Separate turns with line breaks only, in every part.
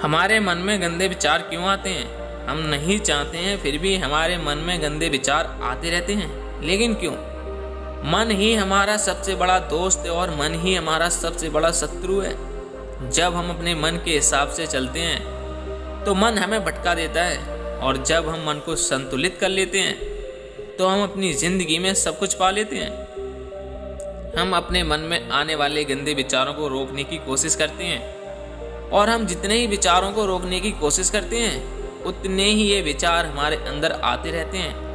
हमारे मन में गंदे विचार क्यों आते हैं? हम नहीं चाहते हैं फिर भी हमारे मन में गंदे विचार आते रहते हैं। लेकिन क्यों? मन ही हमारा सबसे बड़ा दोस्त है और मन ही हमारा सबसे बड़ा शत्रु है। जब हम अपने मन के हिसाब से चलते हैं तो मन हमें भटका देता है, और जब हम मन को संतुलित कर लेते हैं तो हम अपनी जिंदगी में सब कुछ पा लेते हैं। हम अपने मन में आने वाले गंदे विचारों को रोकने की कोशिश करते हैं, और हम जितने ही विचारों को रोकने की कोशिश करते हैं उतने ही ये विचार हमारे अंदर आते रहते हैं।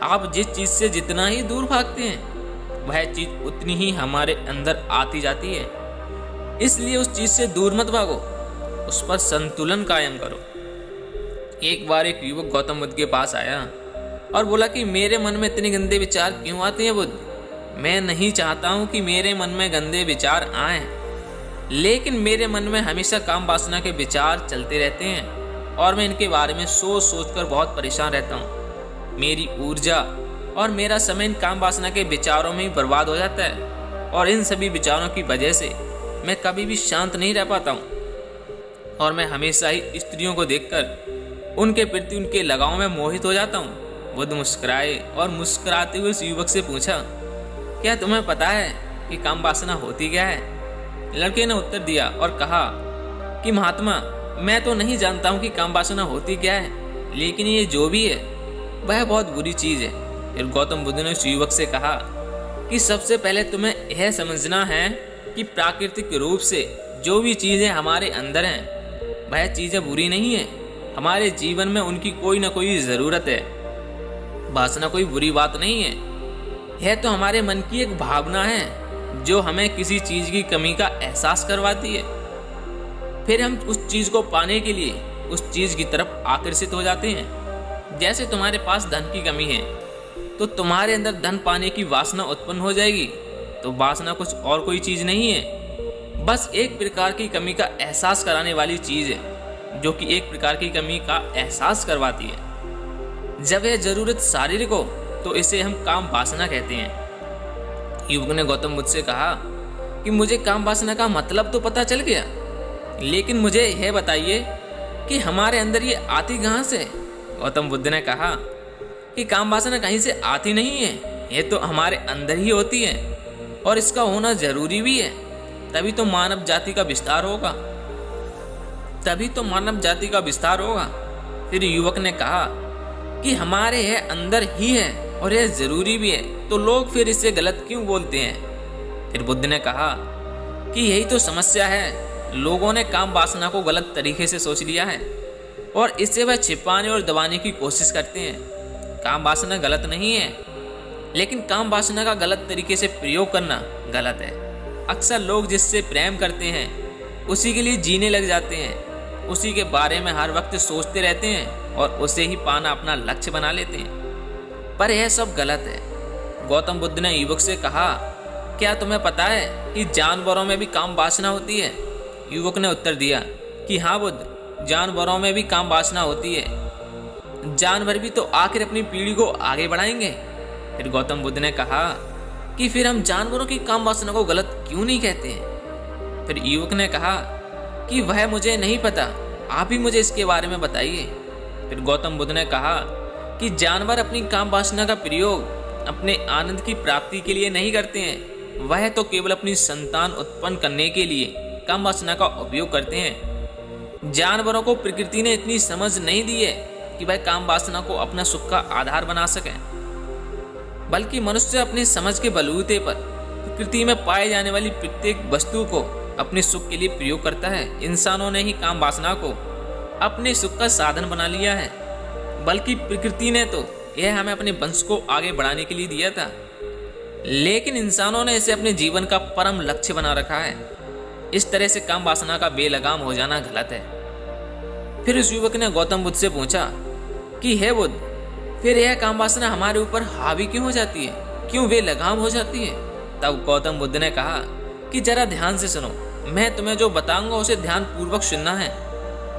आप जिस चीज़ से जितना ही दूर भागते हैं वह चीज़ उतनी ही हमारे अंदर आती जाती है। इसलिए उस चीज़ से दूर मत भागो, उस पर संतुलन कायम करो। एक बार एक युवक गौतम बुद्ध के पास आया और बोला कि मेरे मन में इतने गंदे विचार क्यों आते हैं बुद्ध? मैं नहीं चाहता हूँ कि मेरे मन में गंदे विचार आएं, लेकिन मेरे मन में हमेशा काम वासना के विचार चलते रहते हैं और मैं इनके बारे में सोच सोच कर बहुत परेशान रहता हूँ। मेरी ऊर्जा और मेरा समय इन काम वासना के विचारों में ही बर्बाद हो जाता है, और इन सभी विचारों की वजह से मैं कभी भी शांत नहीं रह पाता हूँ, और मैं हमेशा ही स्त्रियों को देखकर उनके प्रति उनके लगाव में मोहित हो जाता हूँ। बुद्ध मुस्कुराए और मुस्कुराते हुए उस युवक से पूछा, क्या तुम्हें पता है कि काम वासना होती क्या है? लड़के ने उत्तर दिया और कहा कि महात्मा, मैं तो नहीं जानता हूँ कि काम वासना होती क्या है, लेकिन ये जो भी है वह बहुत बुरी चीज़ है। फिर गौतम बुद्ध ने उस युवक से कहा कि सबसे पहले तुम्हें यह समझना है कि प्राकृतिक रूप से जो भी चीज़ें हमारे अंदर हैं वह चीज़ें बुरी नहीं है। हमारे जीवन में उनकी कोई ना कोई ज़रूरत है। वासना कोई बुरी बात नहीं है, यह तो हमारे मन की एक भावना है जो हमें किसी चीज़ की कमी का एहसास करवाती है। फिर हम उस चीज़ को पाने के लिए उस चीज़ की तरफ आकर्षित हो जाते हैं। जैसे तुम्हारे पास धन की कमी है तो तुम्हारे अंदर धन पाने की वासना उत्पन्न हो जाएगी। तो वासना कुछ और कोई चीज़ नहीं है, बस एक प्रकार की कमी का एहसास कराने वाली चीज़ है जो कि एक प्रकार की कमी का एहसास करवाती है। जब यह ज़रूरत शारीरिक हो तो इसे हम काम वासना कहते हैं। युवक ने गौतम बुद्ध से कहा कि मुझे काम वासना का मतलब तो पता चल गया, लेकिन मुझे यह बताइए कि हमारे अंदर ये आती कहाँ से? गौतम बुद्ध ने कहा कि काम वासना कहीं से आती नहीं है, ये तो हमारे अंदर ही होती है, और इसका होना जरूरी भी है। तभी तो मानव जाति का विस्तार होगा, तभी तो मानव जाति का विस्तार होगा। फिर युवक ने कहा कि हमारे यह अंदर ही है और यह जरूरी भी है, तो लोग फिर इसे गलत क्यों बोलते हैं? फिर बुद्ध ने कहा कि यही तो समस्या है, लोगों ने काम वासना को गलत तरीके से सोच लिया है और इससे वह छिपाने और दबाने की कोशिश करते हैं। काम वासना गलत नहीं है, लेकिन काम वासना का गलत तरीके से प्रयोग करना गलत है। अक्सर लोग जिससे प्रेम करते हैं उसी के लिए जीने लग जाते हैं, उसी के बारे में हर वक्त सोचते रहते हैं और उसे ही पाना अपना लक्ष्य बना लेते हैं, पर यह सब गलत है। गौतम बुद्ध ने युवक से कहा, क्या तुम्हें पता है कि जानवरों में भी काम वासना होती है? युवक ने उत्तर दिया कि हाँ बुद्ध, जानवरों में भी काम वासना होती है। जानवर भी तो आखिर अपनी पीढ़ी को आगे बढ़ाएंगे। फिर गौतम बुद्ध ने कहा कि फिर हम जानवरों की काम वासना को गलत क्यों नहीं कहते हैं? फिर युवक ने कहा कि वह मुझे नहीं पता, आप ही मुझे इसके बारे में बताइए। फिर गौतम बुद्ध ने कहा कि जानवर अपनी काम वासना का प्रयोग अपने आनंद की प्राप्ति के लिए नहीं करते हैं, वह तो केवल अपनी संतान उत्पन्न करने के लिए काम वासना का उपयोग करते हैं। जानवरों को प्रकृति ने इतनी समझ नहीं दी है कि वह काम वासना को अपना सुख का आधार बना सकें, बल्कि मनुष्य अपनी समझ के बलबूते पर प्रकृति में पाए जाने वाली प्रत्येक वस्तु को अपने सुख के लिए प्रयोग करता है। इंसानों ने ही काम वासना को अपने सुख का साधन बना लिया है, बल्कि प्रकृति ने तो यह हमें अपने वंश को आगे बढ़ाने के लिए दिया था, लेकिन इंसानों ने इसे अपने जीवन का परम लक्ष्य बना रखा है। इस तरह से काम वासना का बेलगाम हो जाना गलत है। फिर उस युवक ने गौतम बुद्ध से पूछा कि हे बुद्ध, फिर यह काम वासना हमारे ऊपर हावी क्यों हो जाती है, क्यों वे लगाम हो जाती है? तब गौतम बुद्ध ने कहा कि जरा ध्यान से सुनो, मैं तुम्हें जो बताऊंगा उसे ध्यान पूर्वक सुनना है।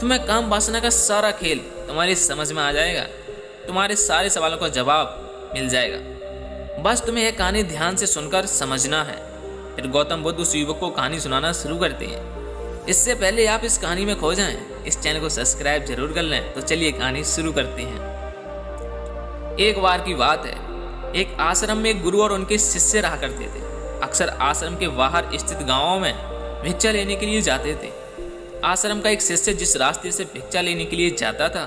तुम्हें काम वासना का सारा खेल तुम्हारी समझ में आ जाएगा, तुम्हारे सारे सवालों का जवाब मिल जाएगा। बस तुम्हें यह कहानी ध्यान से सुनकर समझना है। फिर गौतम बुद्ध उस युवक को कहानी सुनाना शुरू करते हैं। इससे पहले आप इस कहानी में खो जाएं, इस चैनल को सब्सक्राइब जरूर कर लें। तो चलिए कहानी शुरू करते हैं। एक बार की बात है, एक आश्रम में एक गुरु और उनके शिष्य रहा करते थे। अक्सर आश्रम के बाहर स्थित गांवों में भिक्षा लेने के लिए जाते थे। आश्रम का एक शिष्य जिस रास्ते से भिक्षा लेने के लिए जाता था,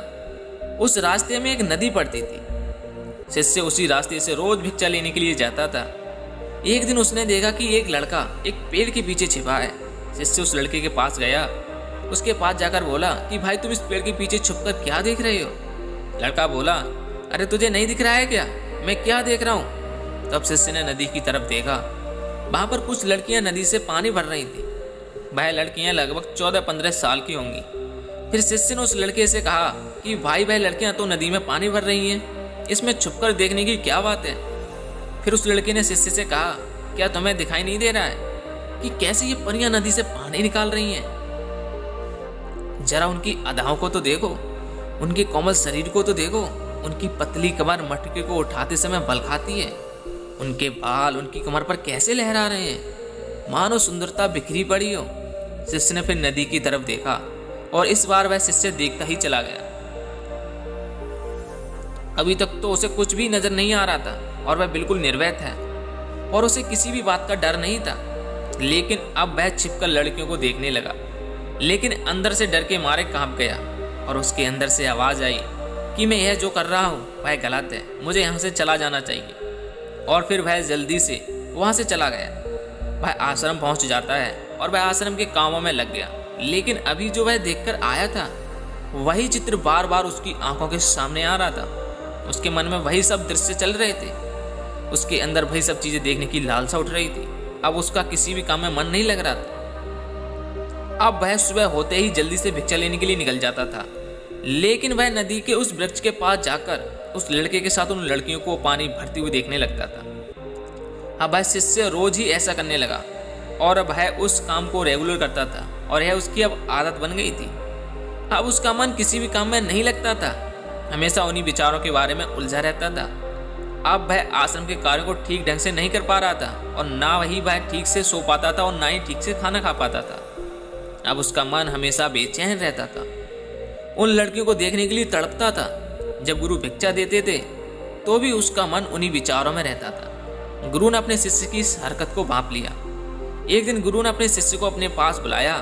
उस रास्ते में एक नदी पड़ती थी। शिष्य उसी रास्ते से रोज भिक्षा लेने के लिए जाता था। एक दिन उसने देखा कि एक लड़का एक पेड़ के पीछे छिपा है। शिष्य उस लड़के के पास गया, उसके पास जाकर बोला कि भाई तुम इस पेड़ के पीछे छुपकर क्या देख रहे हो? लड़का बोला, अरे तुझे नहीं दिख रहा है क्या, मैं क्या देख रहा हूँ? तब शिष्य ने नदी की तरफ देखा। वहां पर कुछ लड़कियां नदी से पानी भर रही थी। वह लड़कियां लगभग 14-15 साल की होंगी। फिर शिष्य ने उस लड़के से कहा कि भाई वह लड़कियां तो नदी में पानी भर रही हैं, इसमें छुपकर देखने की क्या बात है? फिर उस लड़के ने शिष्य से कहा, क्या तुम्हें दिखाई नहीं दे रहा है कि कैसे ये परियां नदी से पानी निकाल रही हैं? जरा उनकी अदाओं को तो देखो, उनके कोमल शरीर को तो देखो। उनकी पतली कमर मटके को उठाते समय बल खाती है। उनके बाल उनकी कमर पर कैसे लहरा रहे हैं, मानो सुंदरता बिखरी पड़ी हो। शिष्य ने फिर नदी की तरफ देखा और इस बार वह शिष्य देखता ही चला गया। अभी तक तो उसे कुछ भी नजर नहीं आ रहा था और वह बिल्कुल निर्भय था और उसे किसी भी बात का डर नहीं था। लेकिन अब वह छिपकर लड़कियों को देखने लगा, लेकिन अंदर से डर के मारे कांप गया और उसके अंदर से आवाज आई कि मैं यह जो कर रहा हूँ वह गलत है, मुझे यहाँ से चला जाना चाहिए। और फिर वह जल्दी से वहाँ से चला गया। वह आश्रम पहुँच जाता है और वह आश्रम के कामों में लग गया। लेकिन अभी जो वह देखकर आया था, वही चित्र बार बार उसकी आंखों के सामने आ रहा था। उसके मन में वही सब दृश्य चल रहे थे। उसके अंदर वही सब चीजें देखने की लालसा उठ रही थी। अब उसका किसी भी काम में मन नहीं लग रहा था। अब वह सुबह होते ही जल्दी से भिक्षा लेने के लिए निकल जाता था, लेकिन वह नदी के उस वृक्ष के पास जाकर उस लड़के के साथ उन लड़कियों को पानी भरती हुई देखने लगता था। अब वह शिष्य रोज ही ऐसा करने लगा और अब वह उस काम को रेगुलर करता था और यह उसकी अब आदत बन गई थी। अब उसका मन किसी भी काम में नहीं लगता था, हमेशा उन्हीं विचारों के बारे में उलझा रहता था। अब वह आश्रम के कार्यों को ठीक ढंग से नहीं कर पा रहा था और ना वही वह ठीक से सो पाता था और ना ही ठीक से खाना खा पाता था। अब उसका मन हमेशा बेचैन रहता था, उन लड़कियों को देखने के लिए तड़पता था। जब गुरु भिक्षा देते थे तो भी उसका मन उन्हीं विचारों में रहता था। गुरु ने अपने शिष्य की इस हरकत को भांप लिया। एक दिन गुरु ने अपने शिष्य को अपने पास बुलाया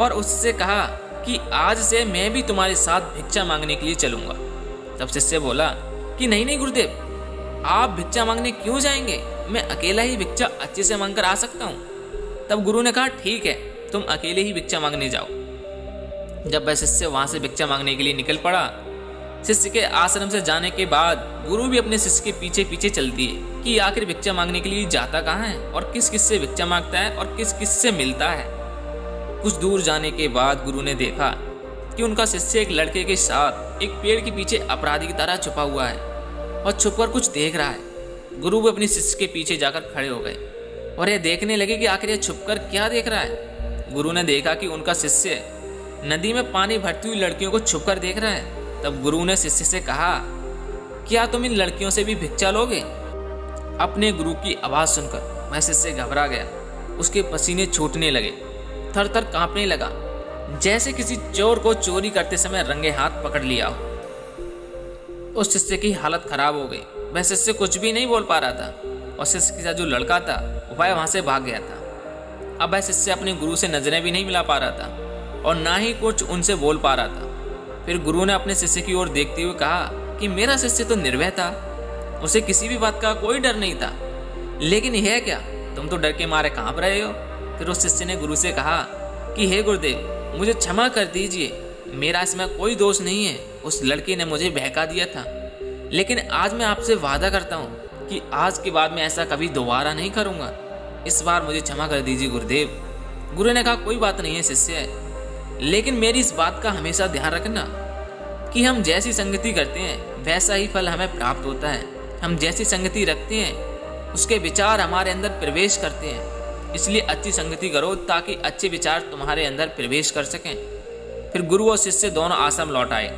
और उससे कहा कि आज से मैं भी तुम्हारे साथ भिक्षा मांगने के लिए चलूंगा। तब शिष्य बोला कि नहीं नहीं गुरुदेव, आप भिक्षा मांगने क्यों जाएंगे, मैं अकेला ही भिक्षा अच्छे से मांग कर आ सकता हूँ। तब गुरु ने कहा ठीक है, तुम अकेले ही भिक्षा मांगने जाओ। जब वह शिष्य वहां से भिक्षा मांगने के लिए निकल पड़ा, शिष्य के आश्रम से जाने के बाद गुरु भी अपने शिष्य के पीछे पीछे चलती है कि आखिर भिक्षा मांगने के लिए जाता कहाँ है और किस किस से भिक्षा मांगता है और किस किस से मिलता है। कुछ दूर जाने के बाद गुरु ने देखा कि उनका शिष्य एक लड़के के साथ एक पेड़ के पीछे अपराधी की तरह छुपा हुआ है और छुपकर कुछ देख रहा है। गुरु भी अपने शिष्य के पीछे जाकर खड़े हो गए और यह देखने लगे कि आखिर यह छुपकर क्या देख रहा है। गुरु ने देखा कि उनका शिष्य नदी में पानी भरती हुई लड़कियों को छुपकर देख रहा है। तब गुरु ने शिष्य से कहा, क्या तुम इन लड़कियों से भी भिक्षा लोगे? अपने गुरु की आवाज सुनकर वह शिष्य घबरा गया। उसके पसीने छूटने लगे, थर थर कांपने लगा, जैसे किसी चोर को चोरी करते समय रंगे हाथ पकड़ लिया हो। उस शिष्य की हालत खराब हो गई। वह शिष्य कुछ भी नहीं बोल पा रहा था और शिष्य के साथ जो लड़का था वह वहां से भाग गया था। अब वह शिष्य अपने गुरु से नजरें भी नहीं मिला पा रहा था और ना ही कुछ उनसे बोल पा रहा था। फिर गुरु ने अपने शिष्य की ओर देखते हुए कहा कि मेरा शिष्य तो निर्भय था, उसे किसी भी बात का कोई डर नहीं था, लेकिन यह क्या, तुम तो डर के मारे कांप रहे हो। फिर उस शिष्य ने गुरु से कहा कि हे गुरुदेव, मुझे क्षमा कर दीजिए, मेरा इसमें कोई दोष नहीं है। उस लड़के ने मुझे बहका दिया था, लेकिन आज मैं आपसे वादा करता हूँ कि आज के बाद मैं ऐसा कभी दोबारा नहीं करूँगा। इस बार मुझे क्षमा कर दीजिए गुरुदेव। गुरु ने कहा कोई बात नहीं है शिष्य, लेकिन मेरी इस बात का हमेशा ध्यान रखना कि हम जैसी संगति करते हैं वैसा ही फल हमें प्राप्त होता है। हम जैसी संगति रखते हैं उसके विचार हमारे अंदर प्रवेश करते हैं, इसलिए अच्छी संगति करो ताकि अच्छे विचार तुम्हारे अंदर प्रवेश कर सकें। फिर गुरु और शिष्य दोनों आश्रम लौट आए।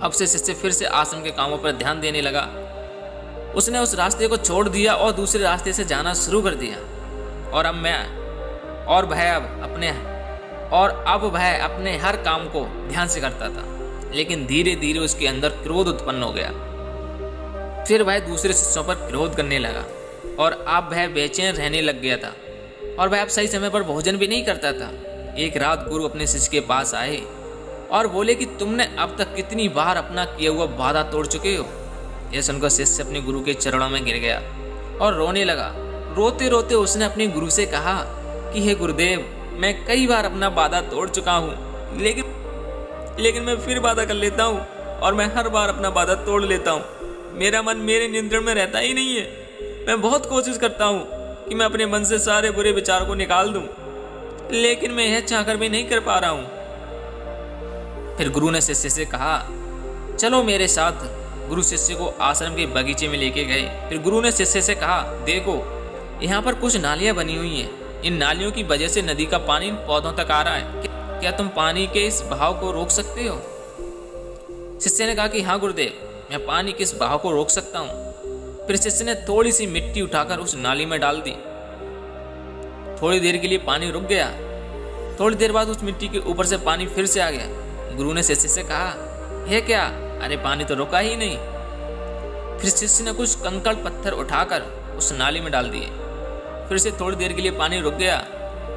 अब से शिष्य फिर से आश्रम के कामों पर ध्यान देने लगा। उसने उस रास्ते को छोड़ दिया और दूसरे रास्ते से जाना शुरू कर दिया और वह अब अपने और अब वह अपने हर काम को ध्यान से करता था। लेकिन धीरे धीरे उसके अंदर क्रोध उत्पन्न हो गया। फिर वह दूसरे शिष्यों पर क्रोध करने लगा और अब वह बेचैन रहने लग गया था और वह अब सही समय पर भोजन भी नहीं करता था। एक रात गुरु अपने शिष्य के पास आए और बोले कि तुमने अब तक कितनी बार अपना किया हुआ वादा तोड़ चुके हो। यह सुनकर शिष्य अपने गुरु के चरणों में गिर गया और रोने लगा। रोते रोते उसने अपने गुरु से कहा कि हे गुरुदेव, मैं कई बार अपना वादा तोड़ चुका हूँ, लेकिन मैं फिर वादा कर लेता हूँ और मैं हर बार अपना वादा तोड़ लेता हूँ। मेरा मन मेरे नियंत्रण में रहता ही नहीं है। मैं बहुत कोशिश करता हूँ कि मैं अपने मन से सारे बुरे विचार को निकाल दूँ, लेकिन मैं यह चाहकर भी नहीं कर पा रहा हूँ। फिर गुरु ने शिष्य से कहा, चलो मेरे साथ। गुरु शिष्य को आश्रम के बगीचे में लेके गए। फिर गुरु ने शिष्य से कहा, देखो यहाँ पर कुछ नालियाँ बनी हुई हैं। इन नालियों की वजह से नदी का पानी इन पौधों तक आ रहा है। क्या तुम पानी के इस बहाव को रोक सकते हो? शिष्य ने कहा कि हाँ गुरुदेव, मैं पानी के इस बहाव को रोक सकता हूँ। फिर शिष्य ने थोड़ी सी मिट्टी उठाकर उस नाली में डाल दी। थोड़ी देर के लिए पानी रुक गया। थोड़ी देर बाद उस मिट्टी के ऊपर से पानी फिर से आ गया। गुरु ने शिष्य से कहा, यह क्या? अरे पानी तो रुका ही नहीं। फिर शिष्य ने कुछ कंकड़ पत्थर उठाकर उस नाली में डाल दिए। फिर से थोड़ी देर के लिए पानी रुक गया,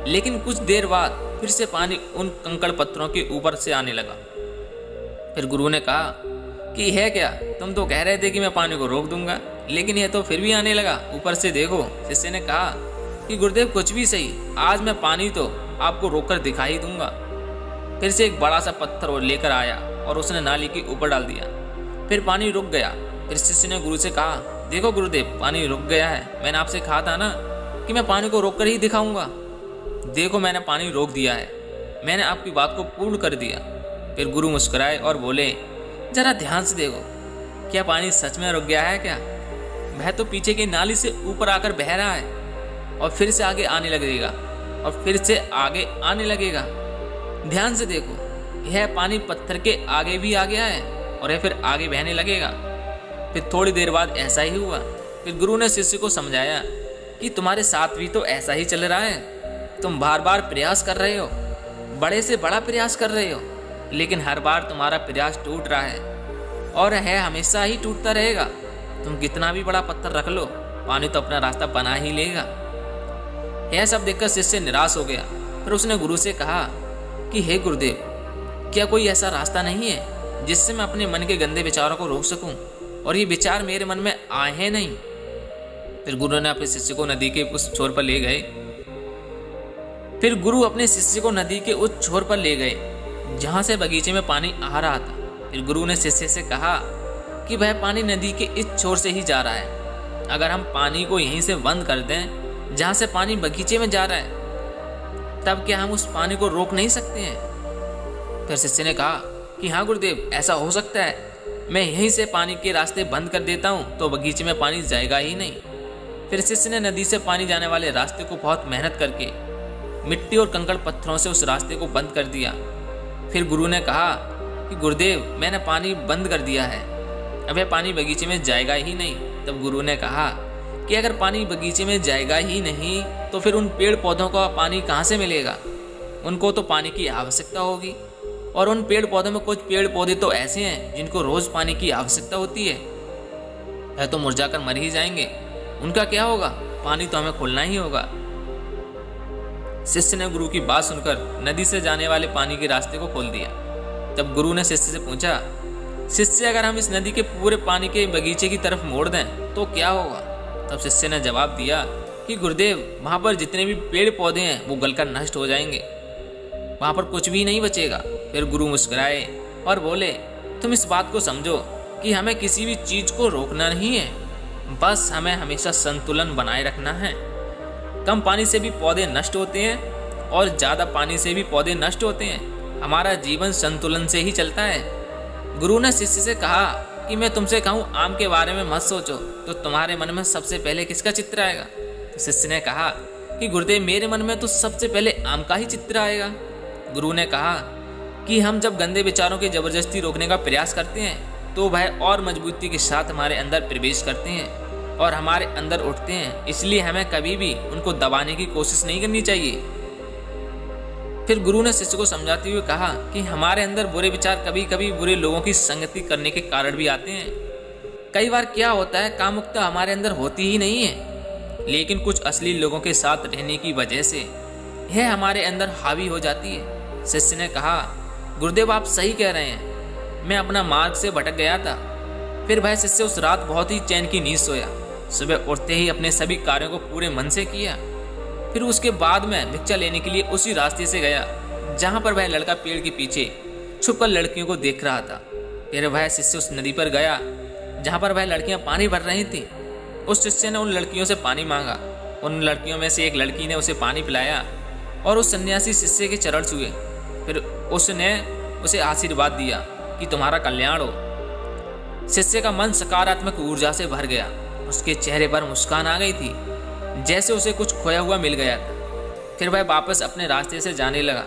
लेकिन कुछ देर बाद फिर से पानी उन कंकड़ पत्थरों के ऊपर से आने लगा। फिर गुरु ने कहा कि है क्या, तुम तो कह रहे थे कि मैं पानी को रोक दूंगा, लेकिन यह तो फिर भी आने लगा ऊपर से, देखो। शिष्य ने कहा कि गुरुदेव कुछ भी सही, आज मैं पानी तो आपको रोककर दिखा ही दूंगा। फिर से एक बड़ा सा पत्थर लेकर आया और उसने नाली के ऊपर डाल दिया। फिर पानी रुक गया। फिर शिष्य ने गुरु से कहा, देखो गुरुदेव, पानी रुक गया है। मैंने आपसे कहा था ना कि मैं पानी को रोक कर ही दिखाऊंगा। देखो मैंने पानी रोक दिया है, मैंने आपकी बात को पूर्ण कर दिया। फिर गुरु मुस्कुराए और बोले, जरा ध्यान से देखो, क्या पानी सच में रुक गया है क्या? वह तो पीछे की नाली से ऊपर आकर बह रहा है और फिर से आगे आने लगेगा और फिर से आगे आने लगेगा। ध्यान से देखो, यह पानी पत्थर के आगे भी आ गया है और यह फिर आगे बहने लगेगा। फिर थोड़ी देर बाद ऐसा ही हुआ। फिर गुरु ने शिष्य को समझाया कि तुम्हारे साथ भी तो ऐसा ही चल रहा है। तुम बार बार प्रयास कर रहे हो, बड़े से बड़ा प्रयास कर रहे हो, लेकिन हर बार तुम्हारा प्रयास टूट रहा है और है हमेशा ही टूटता रहेगा। तुम कितना भी बड़ा पत्थर रख लो, पानी तो अपना रास्ता बना ही लेगा। यह सब देखकर शिष्य निराश हो गया। फिर उसने गुरु से कहा कि हे गुरुदेव, क्या कोई ऐसा रास्ता नहीं है जिससे मैं अपने मन के गंदे विचारों को रोक सकूं और ये विचार मेरे मन में आए हैं नहीं? फिर गुरु ने अपने शिष्य को नदी के उस छोर पर ले गए। फिर गुरु अपने शिष्य को नदी के उस छोर पर ले गए जहां से बगीचे में पानी आ रहा था। फिर गुरु ने शिष्य से कहा कि वह पानी नदी के इस छोर से ही जा रहा है। अगर हम पानी को यहीं से बंद कर दें जहां से पानी बगीचे में जा रहा है, तब क्या हम उस पानी को रोक नहीं सकते हैं? फिर शिष्य ने कहा कि हाँ गुरुदेव, ऐसा हो सकता है। मैं यहीं से पानी के रास्ते बंद कर देता हूँ तो बगीचे में पानी जाएगा ही नहीं। फिर शिष्य ने नदी से पानी जाने वाले रास्ते को बहुत मेहनत करके मिट्टी और कंकड़ पत्थरों से उस रास्ते को बंद कर दिया। फिर गुरु ने कहा कि गुरुदेव, मैंने पानी बंद कर दिया है, अब यह पानी बगीचे में जाएगा ही नहीं। तब गुरु ने कहा कि अगर पानी बगीचे में जाएगा ही नहीं तो फिर उन पेड़ पौधों का पानी कहाँ से मिलेगा? उनको तो पानी की आवश्यकता होगी और उन पेड़ पौधों में कुछ पेड़ पौधे तो ऐसे हैं जिनको रोज पानी की आवश्यकता होती है। वह तो मुरझाकर मर ही जाएंगे, उनका क्या होगा? पानी तो हमें खोलना ही होगा। शिष्य ने गुरु की बात सुनकर नदी से जाने वाले पानी के रास्ते को खोल दिया। तब गुरु ने शिष्य से पूछा, शिष्य, अगर हम इस नदी के पूरे पानी के बगीचे की तरफ मोड़ दें तो क्या होगा? तब शिष्य ने जवाब दिया कि गुरुदेव, वहां पर जितने भी पेड़ पौधे हैं वो गलकर नष्ट हो जाएंगे, वहां पर कुछ भी नहीं बचेगा। फिर गुरु मुस्कुराए और बोले, तुम इस बात को समझो कि हमें किसी भी चीज को रोकना नहीं है, बस हमें हमेशा संतुलन बनाए रखना है। कम पानी से भी पौधे नष्ट होते हैं और ज्यादा पानी से भी पौधे नष्ट होते हैं। हमारा जीवन संतुलन से ही चलता है। गुरु ने शिष्य से कहा कि मैं तुमसे कहूँ आम के बारे में मत सोचो तो तुम्हारे मन में सबसे पहले किसका चित्र आएगा? तो शिष्य ने कहा कि गुरुदेव, मेरे मन में तो सबसे पहले आम का ही चित्र आएगा। गुरु ने कहा कि हम जब गंदे विचारों की जबरदस्ती रोकने का प्रयास करते हैं तो वह और मजबूती के साथ हमारे अंदर प्रवेश करते हैं और हमारे अंदर उठते हैं। इसलिए हमें कभी भी उनको दबाने की कोशिश नहीं करनी चाहिए। फिर गुरु ने शिष्य को समझाते हुए कहा कि हमारे अंदर बुरे विचार कभी कभी बुरे लोगों की संगति करने के कारण भी आते हैं। कई बार क्या होता है, कामुकता हमारे अंदर होती ही नहीं है, लेकिन कुछ असली लोगों के साथ रहने की वजह से यह हमारे अंदर हावी हो जाती है। शिष्य ने कहा, गुरुदेव आप सही कह रहे हैं, मैं अपना मार्ग से भटक गया था। फिर वह शिष्य उस रात बहुत ही चैन की नींद सोया। सुबह उठते ही अपने सभी कार्यों को पूरे मन से किया। फिर उसके बाद मैं भिक्षा लेने के लिए उसी रास्ते से गया जहाँ पर वह लड़का पेड़ के पीछे छुपकर लड़कियों को देख रहा था। फिर वह शिष्य उस नदी पर गया जहाँ पर वह लड़कियाँ पानी भर रही थी। उस शिष्य ने उन लड़कियों से पानी मांगा। उन लड़कियों में से एक लड़की ने उसे पानी पिलाया और उस सन्यासी शिष्य के चरण छुए। फिर उसने उसे आशीर्वाद दिया कि तुम्हारा कल्याण हो। शिष्य का मन सकारात्मक ऊर्जा से भर गया। उसके चेहरे पर मुस्कान आ गई थी, जैसे उसे कुछ खोया हुआ मिल गया था। फिर वह वापस अपने रास्ते से जाने लगा।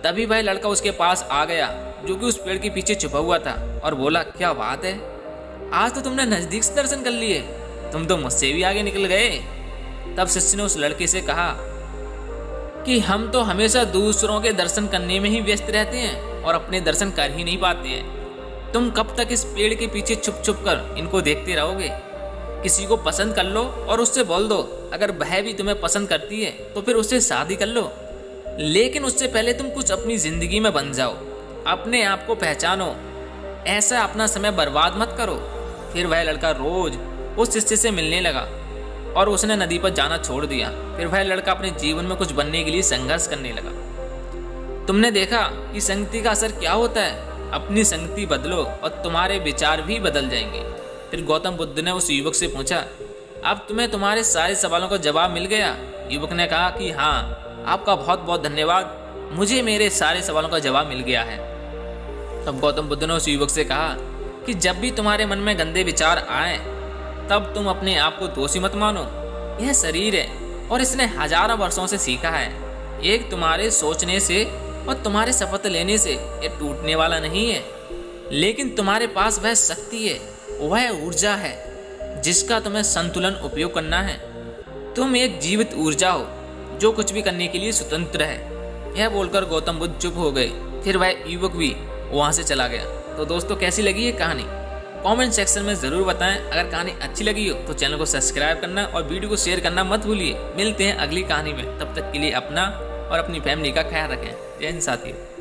तभी वह लड़का उसके पास आ गया जो कि उस पेड़ के पीछे छुपा हुआ था और बोला, क्या बात है, आज तो तुमने नजदीक से दर्शन कर लिए, तुम तो मुझसे भी आगे निकल गए। तब शिष्य ने उस लड़के से कहा कि हम तो हमेशा दूसरों के दर्शन करने में ही व्यस्त रहते हैं और अपने दर्शन कर ही नहीं पाते हैं। तुम कब तक इस पेड़ के पीछे छुप छुप कर इनको देखते रहोगे? किसी को पसंद कर लो और उससे बोल दो, अगर वह भी तुम्हें पसंद करती है तो फिर उससे शादी कर लो। लेकिन उससे पहले तुम कुछ अपनी जिंदगी में बन जाओ, अपने आप को पहचानो, ऐसा अपना समय बर्बाद मत करो। फिर वह लड़का रोज उस शिष्य से मिलने लगा और उसने नदी पर जाना छोड़ दिया। फिर वह लड़का अपने जीवन में कुछ बनने के लिए संघर्ष करने लगा। तुमने देखा कि संगति का असर क्या होता है। अपनी संगति बदलो और तुम्हारे विचार भी बदल जाएंगे। फिर गौतम बुद्ध ने उस युवक से पूछा, अब तुम्हें तुम्हारे सारे सवालों का जवाब मिल गया? युवक ने कहा कि हाँ, आपका बहुत बहुत धन्यवाद, मुझे मेरे सारे सवालों का जवाब मिल गया है। तब गौतम बुद्ध ने उस युवक से कहा कि जब भी तुम्हारे मन में गंदे विचार आए तब तुम अपने आप को दोषी मत मानो। यह शरीर है और इसने हजारों वर्षों से सीखा है। एक तुम्हारे सोचने से और तुम्हारे शपथ लेने से यह टूटने वाला नहीं है, लेकिन तुम्हारे पास वह शक्ति है, वह ऊर्जा है जिसका तुम्हें संतुलन उपयोग करना है। तुम एक जीवित ऊर्जा हो जो कुछ भी करने के लिए स्वतंत्र है। यह बोलकर गौतम बुद्ध चुप हो गए। फिर वह युवक भी वहां से चला गया। तो दोस्तों, कैसी लगी ये कहानी? कमेंट सेक्शन में ज़रूर बताएं। अगर कहानी अच्छी लगी हो तो चैनल को सब्सक्राइब करना और वीडियो को शेयर करना मत भूलिए। मिलते हैं अगली कहानी में, तब तक के लिए अपना और अपनी फैमिली का ख्याल रखें। जय हिंद साथियों।